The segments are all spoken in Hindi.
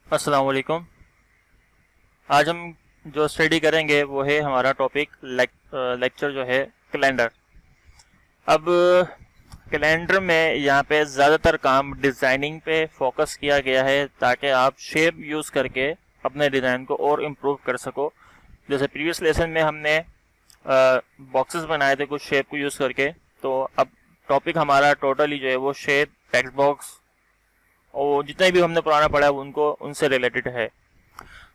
अस्सलाम वालेकुम। आज हम जो स्टडी करेंगे वो है हमारा टॉपिक लेक्चर जो है कैलेंडर। अब कैलेंडर में यहाँ पे ज़्यादातर काम डिज़ाइनिंग पे फोकस किया गया है ताकि आप शेप यूज़ करके अपने डिज़ाइन को और इम्प्रूव कर सको। जैसे प्रीवियस लेसन में हमने बॉक्सेस बनाए थे कुछ शेप को यूज़ करके, तो अब टॉपिक हमारा टोटली जो है वो शेप, टेक्स्ट बॉक्स और जितने भी हमने पुराना पढ़ा है उनको उनसे रिलेटेड है।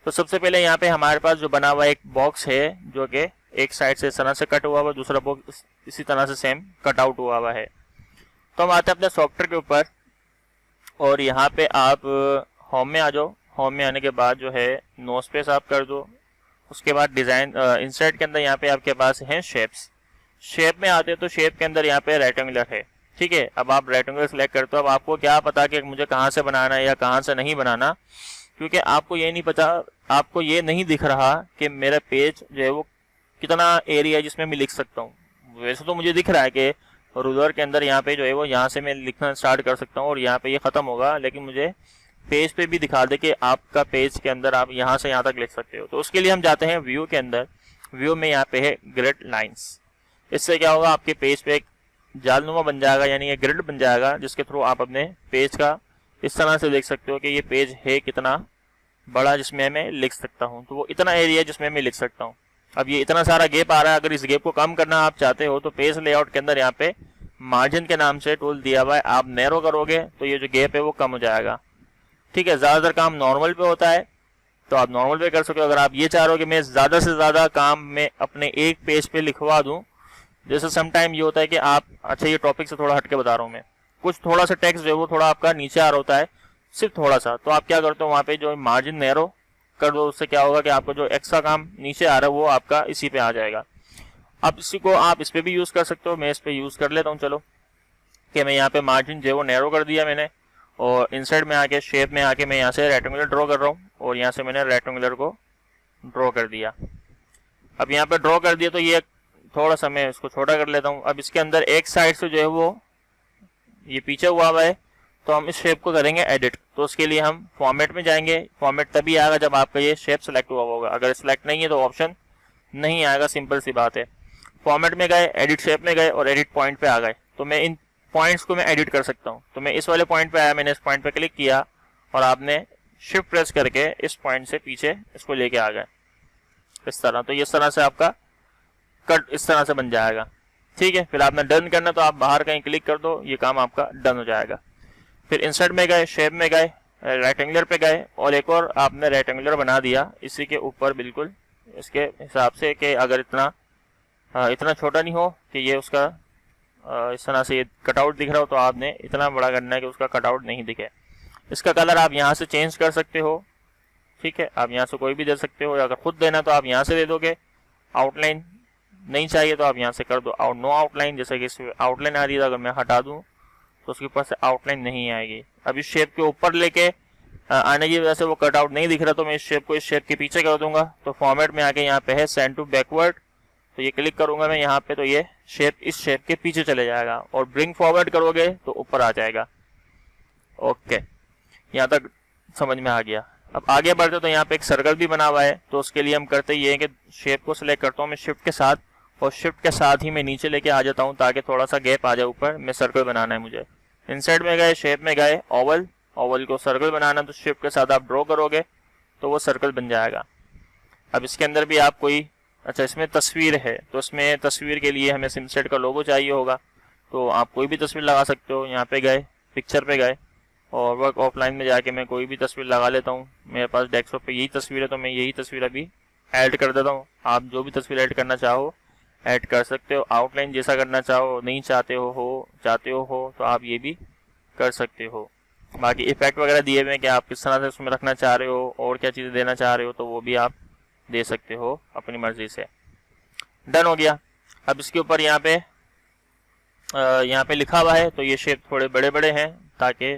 तो सबसे पहले यहाँ पे हमारे पास जो बना हुआ एक बॉक्स है जो कि एक साइड से इस तरह से कट हुआ हुआ, दूसरा बॉक्स इसी तरह से सेम कट आउट हुआ हुआ है। तो हम आते हैं अपने सॉफ्टवेयर के ऊपर और यहाँ पे आप होम में आ जाओ। होम में आने के बाद जो है नो स्पेस आप कर दो। उसके बाद डिज़ाइन इंसर्ट के अंदर यहाँ पे आपके पास हैं शेप्स। शेप में आते हो तो शेप के अंदर यहाँ पे रेक्टेंगुलर है, ठीक है। अब आप रेक्टेंगुलर सेलेक्ट करते हो। अब आपको क्या पता कि मुझे कहाँ से बनाना है या कहाँ से नहीं बनाना, क्योंकि आपको ये नहीं पता, आपको ये नहीं दिख रहा कि मेरा पेज जो है वो कितना एरिया है जिसमें मैं लिख सकता हूँ। वैसे तो मुझे दिख रहा है कि रूलर के अंदर यहाँ पे जो है वो यहाँ से मैं लिखना स्टार्ट कर सकता हूँ और यहाँ पे ये ख़त्म होगा, लेकिन मुझे पेज पे भी दिखा दे कि आपका पेज के अंदर आप यहाँ से यहाँ तक लिख सकते हो। तो उसके लिए हम जाते हैं व्यू के अंदर। व्यू में यहाँ पे है ग्रिड लाइन्स। इससे क्या होगा, आपके पेज पे एक जालनुमा बन जाएगा, यानी ये ग्रिड बन जाएगा जिसके थ्रू आप अपने पेज का इस तरह से देख सकते हो कि ये पेज है कितना बड़ा जिसमें मैं लिख सकता हूँ। तो वो इतना एरिया जिसमें मैं लिख सकता हूँ। अब ये इतना सारा गैप आ रहा है, अगर इस गैप को कम करना आप चाहते हो तो पेज लेआउट के अंदर यहाँ पे मार्जिन के नाम से टूल दिया हुआ है। आप नैरो करोगे तो ये जो गैप है वो कम हो जाएगा, ठीक है। ज़्यादातर काम नॉर्मल पे होता है तो आप नॉर्मल पे कर सकते हो। अगर आप ये चाह रहे हो कि मैं ज़्यादा से ज़्यादा काम में अपने एक पेज पे लिखवा दूँ, जैसे समटाइम ये होता है कि आप, अच्छा ये टॉपिक से थोड़ा हटके बता रहा हूँ मैं, कुछ थोड़ा सा टेक्स्ट जो है वो थोड़ा आपका नीचे आ रहा होता है, सिर्फ थोड़ा सा, तो आप क्या करते हो वहाँ पे जो मार्जिन नैरो कर दो। उससे क्या होगा कि आपका जो एक्स्ट्रा काम नीचे आ रहा है वो आपका इसी पे आ जाएगा। अब इसी को आप इस पे भी यूज़ कर सकते हो। मैं इस पे यूज़ कर लेता हूँ, चलो कि मैं यहाँ पे मार्जिन जो है वो नैरो कर दिया मैंने और इंसर्ट में आके शेप में आके मैं यहाँ से रेक्टेंगुलर ड्रॉ कर रहा हूँ और यहाँ से मैंने रेक्टेंगुलर को ड्रॉ कर दिया। अब यहाँ पे ड्रॉ कर दिया तो ये थोड़ा सा मैं इसको छोटा कर लेता हूँ। अब इसके अंदर एक साइड से जो है वो ये पीछे हुआ हुआ है, तो हम इस शेप को करेंगे एडिट। तो उसके लिए हम फॉर्मेट में जाएंगे। फॉर्मेट तभी आएगा जब आपका ये शेप सेलेक्ट हुआ होगा। अगर सिलेक्ट नहीं है तो ऑप्शन नहीं आएगा, सिंपल सी बात है। फॉर्मेट में गए, एडिट शेप में गए और एडिट पॉइंट पे आ गए, तो मैं इन पॉइंट्स को मैं एडिट कर सकता हूँ। तो मैं इस वाले पॉइंट पे आया, मैंने इस पॉइंट पे क्लिक किया और आपने शिफ्ट प्रेस करके इस पॉइंट से पीछे इसको लेके आ गए इस तरह। तो इस तरह से आपका कट इस तरह से बन जाएगा, ठीक है। फिर आपने डन करना तो आप बाहर कहीं क्लिक कर दो, ये काम आपका डन हो जाएगा। फिर इंसर्ट में गए, शेप में गए, रेक्टेंगुलर पे गए और एक और आपने रेक्टेंगुलर बना दिया इसी के ऊपर, बिल्कुल इसके हिसाब से कि अगर इतना छोटा नहीं हो कि ये उसका इस तरह से ये कटआउट दिख रहा हो, तो आपने इतना बड़ा करना है कि उसका कटआउट नहीं दिखे। इसका कलर आप यहाँ से चेंज कर सकते हो, ठीक है। आप यहाँ से कोई भी दे सकते हो, अगर खुद देना तो आप यहाँ से दे दोगे। आउटलाइन नहीं चाहिए तो आप यहाँ से कर दो नो आउटलाइन। जैसे कि इसमें आउटलाइन आ रही है, अगर मैं हटा दूँ तो उसके ऊपर से आउटलाइन नहीं आएगी। अब इस शेप के ऊपर लेके आने की वजह से वो कटआउट नहीं दिख रहा, तो मैं इस शेप को इस शेप के पीछे कर दूंगा। तो फॉर्मेट में आके यहाँ पे है सेंड टू बैकवर्ड, तो ये क्लिक करूंगा मैं यहाँ पे, तो ये शेप इस शेप के पीछे चले जाएगा और ब्रिंग फॉरवर्ड करोगे तो ऊपर आ जाएगा। ओके, यहाँ तक समझ में आ गया। अब आगे बढ़ते तो यहाँ पे एक सर्कल भी बना हुआ है, तो उसके लिए हम करते ये है कि शेप को सिलेक्ट करता हूँ मैं शिफ्ट के साथ और शिफ्ट के साथ ही मैं नीचे लेके आ जाता हूँ ताकि थोड़ा सा गैप आ जाए ऊपर। मैं सर्कल बनाना है मुझे। इंसर्ट में गए, शेप में गए, ओवल, ओवल को सर्कल बनाना, तो शिफ्ट के साथ आप ड्रॉ करोगे तो वो सर्कल बन जाएगा। अब इसके अंदर भी आप कोई, अच्छा इसमें तस्वीर है तो इसमें तस्वीर के लिए हमें सिमसेट का लोगो चाहिए होगा, तो आप कोई भी तस्वीर लगा सकते हो। यहाँ पे गए, पिक्चर पे गए और वर्क ऑफलाइन में जाके मैं कोई भी तस्वीर लगा लेता हूँ। मेरे पास डेस्कटॉप पे यही तस्वीर है तो मैं यही तस्वीर अभी ऐड कर देता हूँ। आप जो भी तस्वीर ऐड करना चाहो ऐड कर सकते हो। आउटलाइन जैसा करना चाहो, नहीं चाहते हो तो आप ये भी कर सकते हो। बाकी इफेक्ट वगैरह दिए हुए हैं कि आप किस तरह से उसमें रखना चाह रहे हो और क्या चीज़ें देना चाह रहे हो, तो वो भी आप दे सकते हो अपनी मर्जी से। डन हो गया। अब इसके ऊपर यहाँ पे लिखा हुआ है, तो ये शेप थोड़े बड़े बड़े हैं ताकि,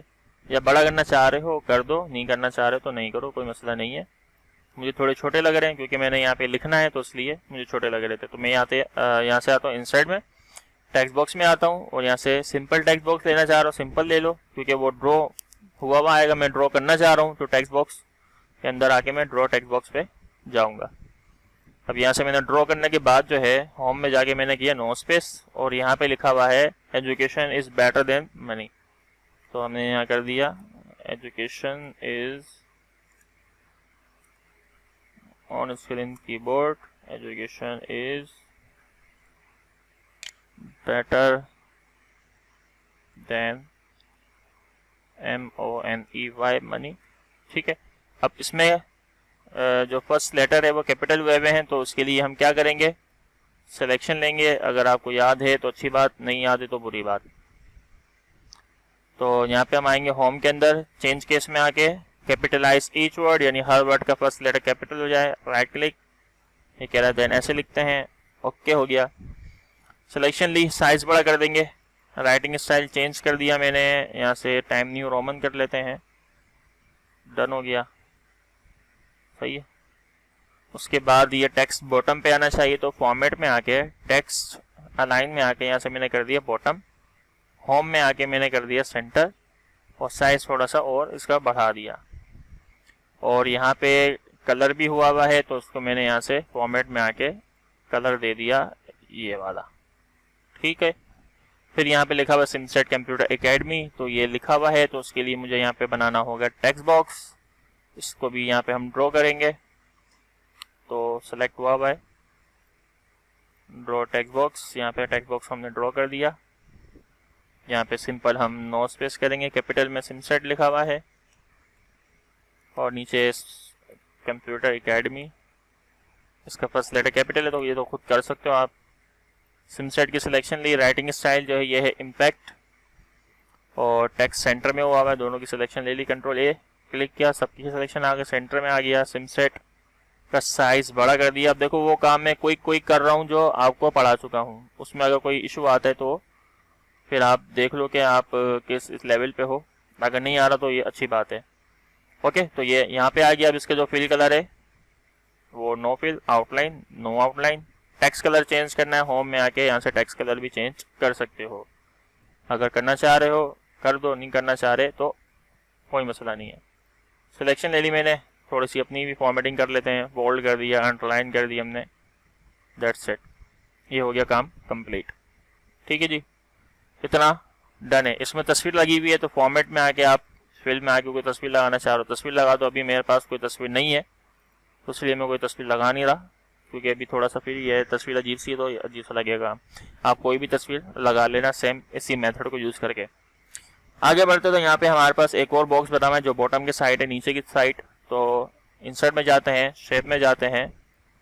या बड़ा करना चाह रहे हो कर दो, नहीं करना चाह रहे हो तो नहीं करो, कोई मसला नहीं है। मुझे थोड़े छोटे लग रहे हैं क्योंकि मैंने यहाँ पे लिखना है तो इसलिए मुझे छोटे लग रहे थे। तो मैं यहाँ से आता हूँ इंसर्ट में, टेक्स्ट बॉक्स में आता हूँ और यहाँ से सिंपल टेक्स्ट बॉक्स लेना चाह रहा हूँ, सिंपल ले लो क्योंकि वो ड्रॉ हुआ आएगा। मैं ड्रॉ करना चाह रहा हूँ तो टेक्स्ट बॉक्स के अंदर आके मैं ड्रॉ टेक्स्ट बॉक्स पे जाऊंगा। अब यहाँ से मैंने ड्रॉ करने के बाद जो है होम में जाके मैंने किया नो स्पेस, और यहाँ पे लिखा हुआ है education is better than money, तो हमने यहाँ कर दिया education is on screen keyboard, education is better than MONEY money. ठीक है, अब इसमें जो फर्स्ट लेटर है वो कैपिटल हुए हुए हैं, तो उसके लिए हम क्या करेंगे, सिलेक्शन लेंगे। अगर आपको याद है तो अच्छी बात, नहीं याद है तो बुरी बात। तो यहाँ पे हम आएंगे होम के अंदर, चेंज केस में आके कैपिटलाइज ईच वर्ड, यानी हर वर्ड का फर्स्ट लेटर कैपिटल हो जाए, राइट क्लिक, ये कह रहा है देन ऐसे लिखते हैं, ओके हो गया। सिलेक्शन ली, साइज बड़ा कर देंगे, राइटिंग स्टाइल चेंज कर दिया मैंने, यहाँ से टाइम न्यू रोमन कर लेते हैं, डन हो गया, सही है। उसके बाद ये टेक्स्ट बॉटम पे आना चाहिए, तो फॉर्मेट में आके टेक्स्ट अलाइन में आके यहाँ से मैंने कर दिया बॉटम, होम में आके मैंने कर दिया सेंटर, और साइज थोड़ा सा और इसका बढ़ा दिया। और यहाँ पे कलर भी हुआ है, तो उसको मैंने यहाँ से फॉर्मेट में आके कलर दे दिया ये वाला, ठीक है। फिर यहाँ पे लिखा हुआ सिमसेट कंप्यूटर एकेडमी, तो ये लिखा हुआ है, तो उसके लिए मुझे यहाँ पे बनाना होगा टेक्स्ट बॉक्स, इसको भी यहाँ पे हम ड्रॉ करेंगे। तो सेलेक्ट हुआ है ड्रॉ टेक्स्ट बॉक्स, यहाँ पे टेक्स्ट बॉक्स हमने ड्रॉ कर दिया। यहाँ पे सिंपल हम नो स्पेस करेंगे, कैपिटल में सिमसेट लिखा हुआ है, और नीचे कंप्यूटर एकेडमी, इसका फर्स्ट लेटर कैपिटल है, तो ये तो खुद कर सकते हो आप। सिमसेट की सिलेक्शन ली, राइटिंग स्टाइल जो है ये है इम्पैक्ट, और टेक्स्ट सेंटर में हुआ है, दोनों की सिलेक्शन ले ली, कंट्रोल ए क्लिक किया, सबकी सिलेक्शन आ गया, सेंटर में आ गया। सिमसेट का साइज बड़ा कर दिया। अब देखो वो काम मैं कोई कर रहा हूँ जो आपको पढ़ा चुका हूँ, उसमें अगर कोई इशू आता है तो फिर आप देख लो कि आप किस इस लेवल पे हो, अगर नहीं आ रहा तो ये अच्छी बात है। ओके, तो ये यहाँ पे आ गया। अब इसके जो फिल कलर है वो no fill, outline no outline. Text colour change करना है, होम में आके यहाँ से टेक्स्ट कलर भी चेंज कर सकते हो, अगर करना चाह रहे हो कर दो, नहीं करना चाह रहे तो कोई मसला नहीं है। सिलेक्शन ले ली मैंने, थोड़ी सी अपनी भी फॉर्मेटिंग कर लेते हैं, बोल्ड कर दिया, अंडरलाइन कर दी हमने, दैट्स इट, ये हो गया काम कंप्लीट। ठीक है जी, इतना डन है। इसमें तस्वीर लगी हुई है, तो फॉर्मेट में आके आप फिल में आके कोई तस्वीर लगाना चाह रहे हो तस्वीर लगा दो। अभी मेरे पास कोई तस्वीर नहीं है, तो इसलिए मैं कोई तस्वीर लगा नहीं रहा, क्योंकि अभी थोड़ा सा फिर ये तस्वीर अजीब सी है तो अजीब सा लगेगा। आप कोई भी तस्वीर लगा लेना सेम इसी मेथड को यूज़ करके। आगे बढ़ते तो यहाँ पे हमारे पास एक और बॉक्स बना हुआ है जो बॉटम के साइड है, नीचे की साइड। तो इंसर्ट में जाते हैं, शेप में जाते हैं,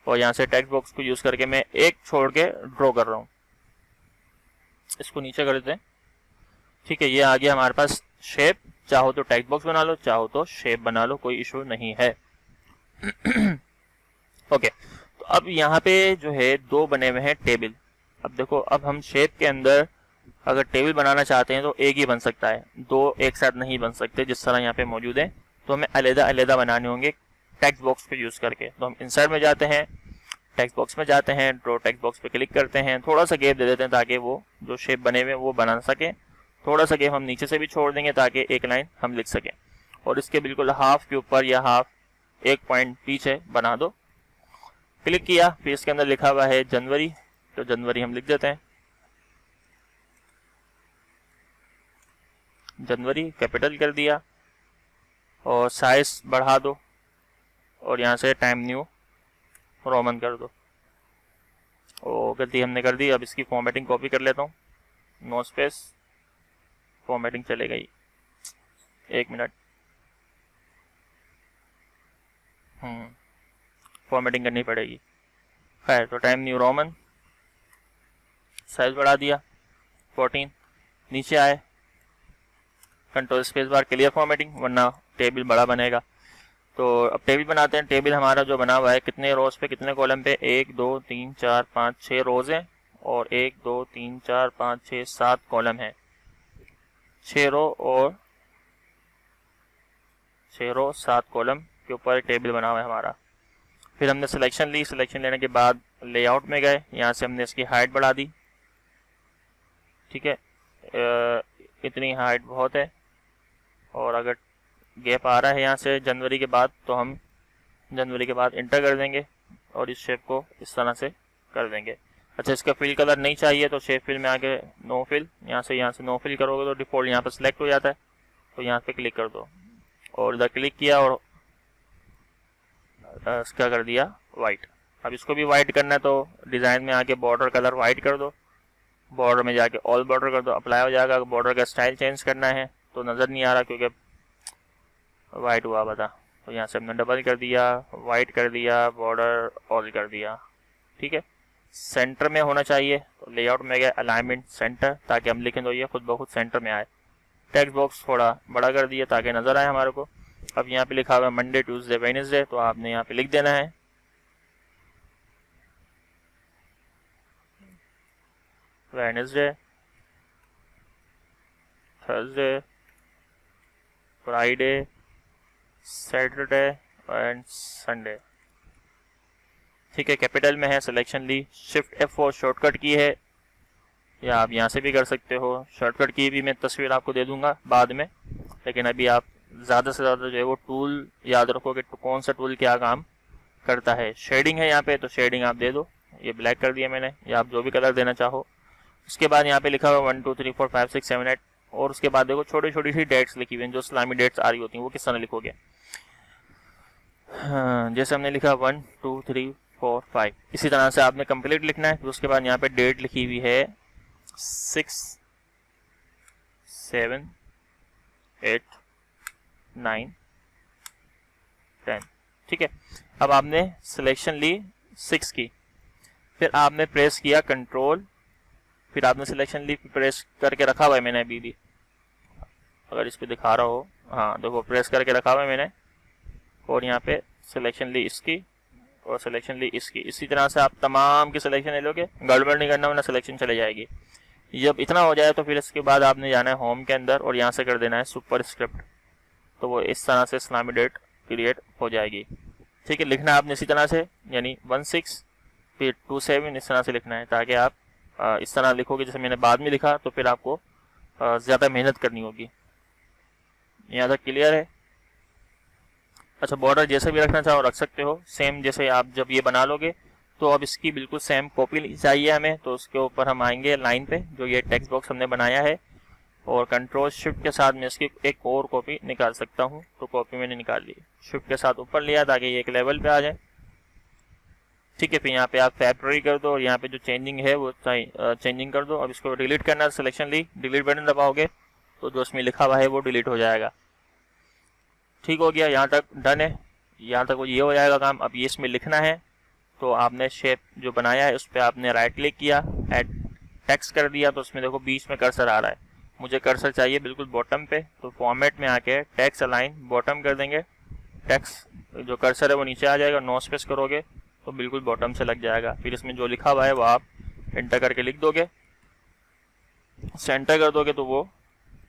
और यहाँ से टेक्स्ट बॉक्स को यूज़ करके मैं एक छोड़ के ड्रॉ कर रहा हूँ, इसको नीचे कर देते हैं। ठीक है, ये आ गया हमारे पास शेप। चाहो तो टेक्स्ट बॉक्स बना लो, चाहो तो शेप बना लो, कोई इशू नहीं है। ओके, तो अब यहाँ पे जो है दो बने हुए हैं टेबल। अब देखो, अब हम शेप के अंदर अगर टेबल बनाना चाहते हैं तो एक ही बन सकता है, दो एक साथ नहीं बन सकते जिस तरह यहाँ पे मौजूद है। तो हमें अलग अलग बनाने होंगे टेक्स्ट बॉक्स को यूज़ करके। तो हम इंसर्ट में जाते हैं, टेक्स्ट बॉक्स में जाते हैं, ड्रॉ टेक्स्ट बॉक्स पे क्लिक करते हैं, थोड़ा सा गैप दे देते हैं ताकि वो जो शेप बने हुए वो बना सके। थोड़ा सा गैप हम नीचे से भी छोड़ देंगे ताकि एक लाइन हम लिख सकें, और इसके बिल्कुल हाफ के ऊपर या हाफ एक पॉइंट पीछे बना दो। क्लिक किया, फिर इसके अंदर लिखा हुआ है जनवरी, तो जनवरी हम लिख देते हैं, जनवरी कैपिटल कर दिया, और साइज बढ़ा दो, और यहाँ से टाइम न्यू रोमन कर दो। ओ गलती हमने कर दी। अब इसकी फॉर्मेटिंग कॉपी कर लेता हूँ, नो स्पेस, फॉर्मेटिंग चले गई, एक मिनट, फॉर्मेटिंग करनी पड़ेगी। खैर, तो टाइम न्यू रोमन, साइज बढ़ा दिया 14, नीचे आए, control space bar, clear formatting, वरना टेबल बड़ा बनेगा। तो अब टेबल बनाते हैं। टेबल हमारा जो बना हुआ है कितने रोज पे कितने कॉलम पे, 1 2 3 4 5 6 रोज हैं, और 1 2 3 4 5 6 7 कॉलम है, 6 रो और 6 रो 7 कॉलम के ऊपर टेबल बना हुआ है हमारा। फिर हमने सिलेक्शन ली, सिलेक्शन लेने के बाद लेआउट में गए, यहाँ से हमने इसकी हाइट बढ़ा दी। ठीक है, इतनी हाइट बहुत है, और अगर गैप आ रहा है यहाँ से जनवरी के बाद तो हम जनवरी के बाद इंटर कर देंगे और इस शेप को इस तरह से कर देंगे। अच्छा, इसका फिल कलर नहीं चाहिए तो शेप फिल में आके नो फिल, यहाँ से नो फिल करोगे तो डिफ़ॉल्ट यहाँ पर सिलेक्ट हो जाता है, तो यहाँ पे क्लिक कर दो और इधर क्लिक किया और इसका कर दिया वाइट। अब इसको भी वाइट करना है तो डिज़ाइन में आके बॉर्डर कलर वाइट कर दो, बॉर्डर में जाके ऑल बॉर्डर कर दो, अप्लाई हो जाएगा। बॉर्डर का स्टाइल चेंज करना है तो नज़र नहीं आ रहा क्योंकि वाइट हुआ बता, तो यहाँ से हमने डबल कर दिया, वाइट कर दिया, बॉर्डर ऑल कर दिया। ठीक है, सेंटर में होना चाहिए तो लेआउट में गया अलाइनमेंट सेंटर, ताकि हम लिखें तो ये खुद ब खुद सेंटर में आए। टेक्स्ट बॉक्स थोड़ा बड़ा कर दिया ताकि नज़र आए हमारे को। अब यहाँ पे लिखा हुआ है मंडे ट्यूसडे वेडनेसडे, तो आपने यहाँ पे लिख देना है Wednesday, Thursday, Friday, Saturday and Sunday. ठीक है, कैपिटल में है, सिलेक्शन ली, शिफ्ट F4 शॉर्टकट की है, या आप यहाँ से भी कर सकते हो। शॉर्टकट की भी मैं तस्वीर आपको दे दूंगा बाद में, लेकिन अभी आप ज़्यादा से ज़्यादा जो है वो टूल याद रखो कि कौन सा टूल क्या काम करता है। शेडिंग है यहाँ पे तो शेडिंग आप दे दो, ये ब्लैक कर दिया मैंने, या आप जो भी कलर देना चाहो। उसके बाद यहाँ पे लिखा हुआ 1 2 3 4 5 6 7 8, और उसके बाद देखो छोटी छोटी सी डेट्स लिखी हुई हैं, जो इस्लामी डेट्स आ रही होती हैं वो किस तरह लिखोगे। जैसे हमने लिखा 1 2 3 4 5, इसी तरह से आपने कंप्लीट लिखना है। उसके बाद यहाँ पे डेट लिखी हुई है 6 7 8 9 10। ठीक है, अब आपने सिलेक्शन ली 6 की, फिर आपने प्रेस किया कंट्रोल, फिर आपने सिलेक्शन ली, प्रेस करके रखा हुआ है मैंने अभी भी, अगर इस पे दिखा रहा हो, हाँ देखो प्रेस करके रखा हुआ है मैंने, और यहाँ पे सिलेक्शन ली इसकी और सिलेक्शन ली इसकी। इसी तरह से आप तमाम की सिलेक्शन ले लोगे, गड़बड़ नहीं करना वरना सिलेक्शन चले जाएगी। जब इतना हो जाए तो फिर इसके बाद आपने जाना है होम के अंदर और यहाँ से कर देना है सुपर स्क्रिप्ट, तो वो इस तरह से इस्लामी डेट क्रिएट हो जाएगी। ठीक है, लिखना आपने इसी तरह से, यानी 16 फिर 27 इस तरह से लिखना है, ताकि आप इस तरह लिखोगे जैसे मैंने बाद में लिखा, तो फिर आपको ज़्यादा मेहनत करनी होगी। यहाँ तक क्लियर है? अच्छा, बॉर्डर जैसे भी रखना चाहो रख सकते हो, सेम जैसे आप जब ये बना लोगे तो अब इसकी बिल्कुल सेम कॉपी चाहिए हमें, तो उसके ऊपर हम आएंगे लाइन पे, जो ये टेक्स्ट बॉक्स हमने बनाया है, और कंट्रोल शिफ्ट के साथ मैं इसकी एक और कॉपी निकाल सकता हूँ, तो कॉपी मैंने निकाल ली, शिफ्ट के साथ ऊपर लिया ताकि ये एक लेवल पे आ जाए। ठीक है, फिर यहाँ पे आप फैब्रवरी कर दो और यहाँ पे जो चेंजिंग है वो चेंजिंग कर दो। अब इसको डिलीट करना है, सिलेक्शन ली, डिलीट बटन दबाओगे तो जो इसमें लिखा हुआ है वो डिलीट हो जाएगा। ठीक हो गया, यहाँ तक डन है, यहाँ तक वो ये हो जाएगा काम। अब ये इसमें लिखना है, तो आपने शेप जो बनाया है उस पर आपने राइट क्लिक किया, ऐड टेक्स्ट कर दिया, तो उसमें देखो बीच में कर्सर आ रहा है, मुझे कर्सर चाहिए बिल्कुल बॉटम पे, तो फॉर्मेट में आके टेक्स्ट अलाइन बॉटम कर देंगे, टेक्स्ट जो कर्सर है वो नीचे आ जाएगा, नो स्पेस करोगे तो बिल्कुल बॉटम से लग जाएगा। फिर इसमें जो लिखा हुआ है वो आप एंटर करके लिख दोगे, सेंटर कर दोगे तो वो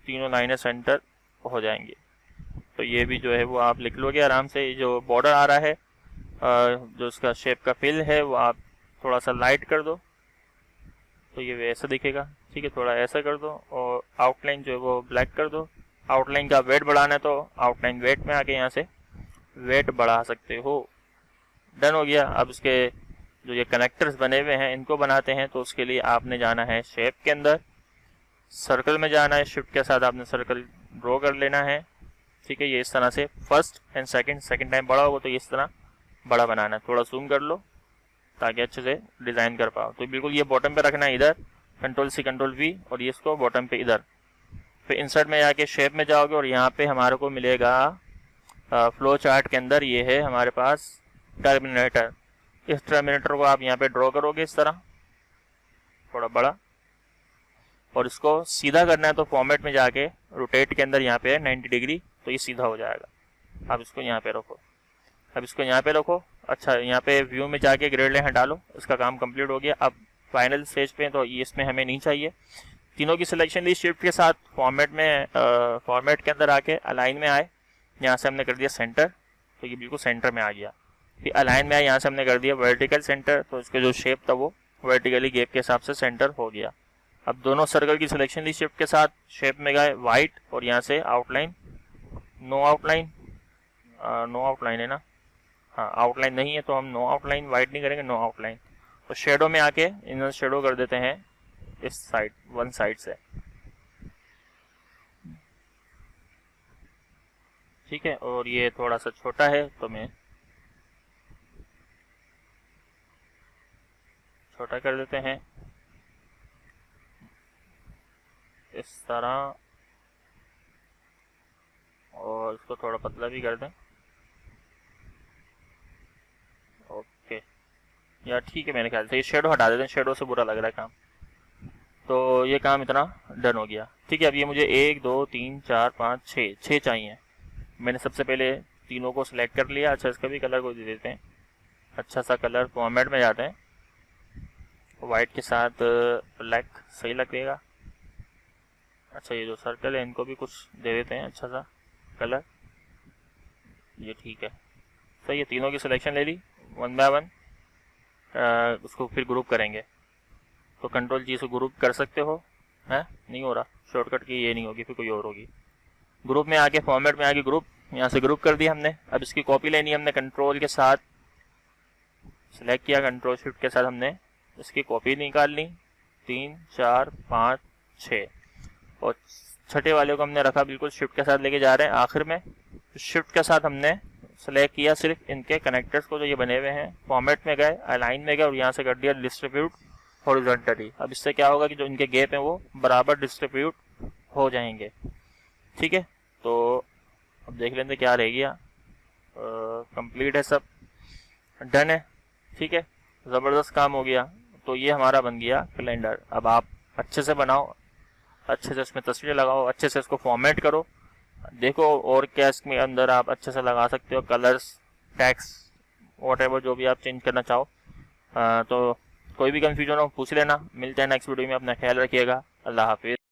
तीनों लाइनें सेंटर हो जाएंगी। तो ये भी जो है वो आप लिख लोगे आराम से। जो बॉर्डर आ रहा है, जो उसका शेप का फिल है वो आप थोड़ा सा लाइट कर दो तो ये वैसा दिखेगा। ठीक है, थोड़ा ऐसा कर दो, और आउटलाइन जो है वो ब्लैक कर दो। आउटलाइन का वेट बढ़ाना है तो आउटलाइन वेट में आके यहाँ से वेट बढ़ा सकते हो। डन हो गया। अब इसके जो ये कनेक्टर्स बने हुए हैं इनको बनाते हैं, तो उसके लिए आपने जाना है शेप के अंदर, सर्कल में जाना है, शिफ्ट के साथ आपने सर्कल ड्रॉ कर लेना है। ठीक है, ये इस तरह से फर्स्ट एंड सेकंड टाइम बड़ा होगा तो ये इस तरह बड़ा बनाना है। थोड़ा जूम कर लो ताकि अच्छे से डिज़ाइन कर पाओ। तो बिल्कुल ये बॉटम पे रखना है इधर, कंट्रोल C कंट्रोल V, और ये इसको बॉटम पे इधर। फिर इंसर्ट में जाके शेप में जाओगे और यहाँ पे हमारे को मिलेगा फ्लो चार्ट के अंदर ये है हमारे पास टर्मिनेटर। इस टर्मिनेटर को आप यहाँ पे ड्रॉ करोगे इस तरह थोड़ा बड़ा, और इसको सीधा करना है तो फॉर्मेट में जाके रोटेट के अंदर यहाँ पे 90 डिग्री, तो ये सीधा हो जाएगा। अब इसको यहाँ पे रखो, अब इसको यहाँ पे रखो। अच्छा, यहाँ पे व्यू में जाके ग्रेड लाइन हटा लो, इसका काम कंप्लीट हो गया। अब फाइनल स्टेज पे तो ये इसमें हमें नहीं चाहिए। तीनों की सिलेक्शन ली शिफ्ट के साथ, फॉर्मेट में फॉर्मेट के अंदर आके अलाइन में आए, यहाँ से हमने कर दिया सेंटर, तो ये बिल्कुल सेंटर में आ गया। फिर अलाइन में आए, यहाँ से हमने कर दिया वर्टिकल सेंटर, तो इसका जो शेप था वो वर्टिकली गैप के हिसाब से सेंटर हो गया। अब दोनों सर्कल की सिलेक्शन ली शिफ्ट के साथ, शेप में गए वाइट, और यहाँ से आउटलाइन नो आउटलाइन है ना, हाँ आउटलाइन नहीं है तो हम नो आउटलाइन, वाइट नहीं करेंगे, नो आउटलाइन। तो शेडो में आके इन्हें शेडो कर देते हैं इस साइड, वन साइड से, ठीक है। और ये थोड़ा सा छोटा है तो मैं छोटा कर देते हैं इस तरह, और इसको थोड़ा पतला भी कर दें। ओके, या ठीक है, मेरे ख्याल से ये शेडो हटा देते हैं, शेडो से बुरा लग रहा है काम। तो ये काम इतना डन हो गया, ठीक है। अब ये मुझे 1 2 3 4 5 6 चाहिए। मैंने सबसे पहले तीनों को सिलेक्ट कर लिया। अच्छा, इसका भी कलर को दे देते हैं, अच्छा सा कलर। फॉर्मेट में जाते हैं, वाइट के साथ ब्लैक सही लगेगा। अच्छा, ये जो सर्कल है इनको भी कुछ दे देते हैं अच्छा सा कलर, ये ठीक है, सही है। तीनों की सिलेक्शन ले ली, वन बाय वन उसको फिर ग्रुप करेंगे। तो कंट्रोल जी से ग्रुप कर सकते हो, है नहीं हो रहा, शॉर्टकट की ये नहीं होगी, फिर कोई और होगी। ग्रुप में आके, फॉर्मेट में आके ग्रुप, यहाँ से ग्रुप कर दिया हमने। अब इसकी कॉपी लेनी है हमने, कंट्रोल के साथ सिलेक्ट किया, कंट्रोल शिफ्ट के साथ हमने इसकी कॉपी निकालनी, 3 4 5 6, और छठे वाले को हमने रखा बिल्कुल शिफ्ट के साथ लेके जा रहे हैं आखिर में। शिफ्ट के साथ हमने सेलेक्ट किया सिर्फ इनके कनेक्टर्स को जो ये बने हुए हैं, फॉर्मेट में गए, अलाइन में गए, और यहाँ से कर दिया डिस्ट्रीब्यूट हॉरिजॉन्टली। अब इससे क्या होगा कि जो इनके गैप हैं वो बराबर डिस्ट्रीब्यूट हो जाएंगे, ठीक है। तो अब देख लेते क्या रह गया, कंप्लीट है, सब डन है, ठीक है, ज़बरदस्त काम हो गया। तो ये हमारा बन गया कैलेंडर। अब आप अच्छे से बनाओ, अच्छे से इसमें तस्वीरें लगाओ, अच्छे से इसको फॉर्मेट करो, देखो और क्या इसमें अंदर आप अच्छे से लगा सकते हो, कलर्स, टेक्स्ट, वॉटेवर जो भी आप चेंज करना चाहो। तो कोई भी कंफ्यूजन हो पूछ लेना। मिलते हैं नेक्स्ट वीडियो में, अपना ख्याल रखिएगा, अल्लाह हाफिज़।